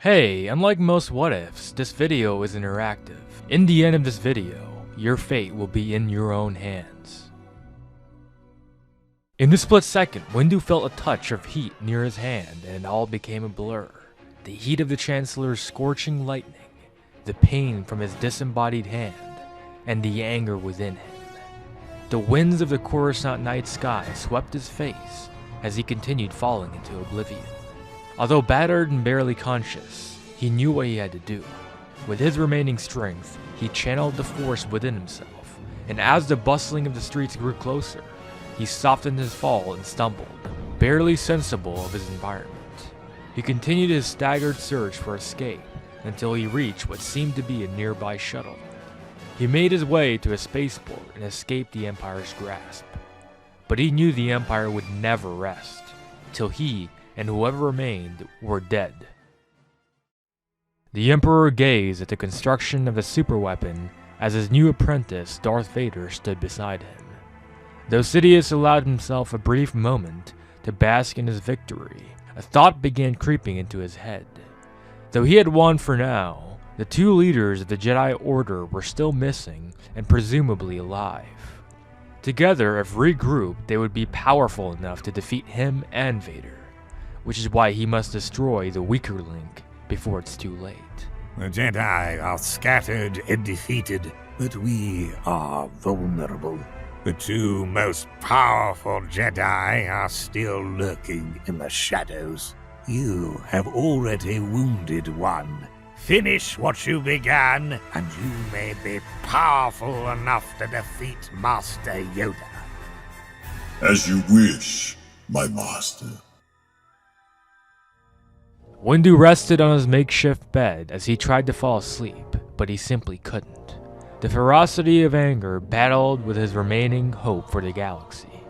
Hey, unlike most what-ifs, this video is interactive. In the end of this video, your fate will be in your own hands. In a split second, Windu felt a touch of heat near his hand and it all became a blur. The heat of the Chancellor's scorching lightning, the pain from his disembodied hand, and the anger within him. The winds of the Coruscant night sky swept his face as he continued falling into oblivion. Although battered and barely conscious, he knew what he had to do. With his remaining strength, he channeled the force within himself, and as the bustling of the streets grew closer, he softened his fall and stumbled, barely sensible of his environment. He continued his staggered search for escape until he reached what seemed to be a nearby shuttle. He made his way to a spaceport and escaped the Empire's grasp. But he knew the Empire would never rest, till he and whoever remained were dead. The Emperor gazed at the construction of the superweapon as his new apprentice Darth Vader stood beside him. Though Sidious allowed himself a brief moment to bask in his victory, a thought began creeping into his head. Though he had won for now, the two leaders of the Jedi Order were still missing and presumably alive. Together, if regrouped, they would be powerful enough to defeat him and Vader, which is why he must destroy the weaker link before it's too late. The Jedi are scattered and defeated, but we are vulnerable. The two most powerful Jedi are still lurking in the shadows. You have already wounded one. Finish what you began, and you may be powerful enough to defeat Master Yoda. As you wish, my master. Windu rested on his makeshift bed as he tried to fall asleep, but he simply couldn't. The ferocity of anger battled with his remaining hope for the galaxy.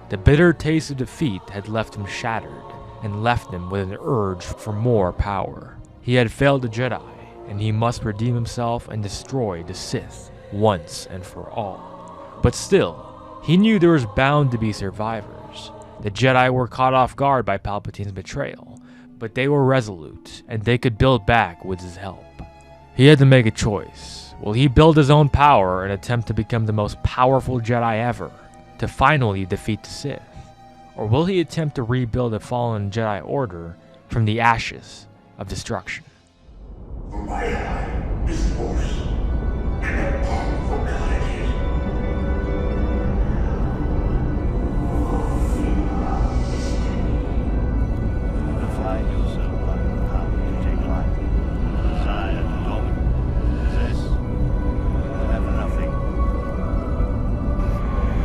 The bitter taste of defeat had left him shattered and left him with an urge for more power. He had failed the Jedi, and he must redeem himself and destroy the Sith once and for all. But still, he knew there was bound to be survivors. The Jedi were caught off guard by Palpatine's betrayal, but they were resolute, and they could build back with his help. He had to make a choice. Will he build his own power and attempt to become the most powerful Jedi ever, to finally defeat the Sith? Or will he attempt to rebuild a fallen Jedi Order from the ashes of destruction? For my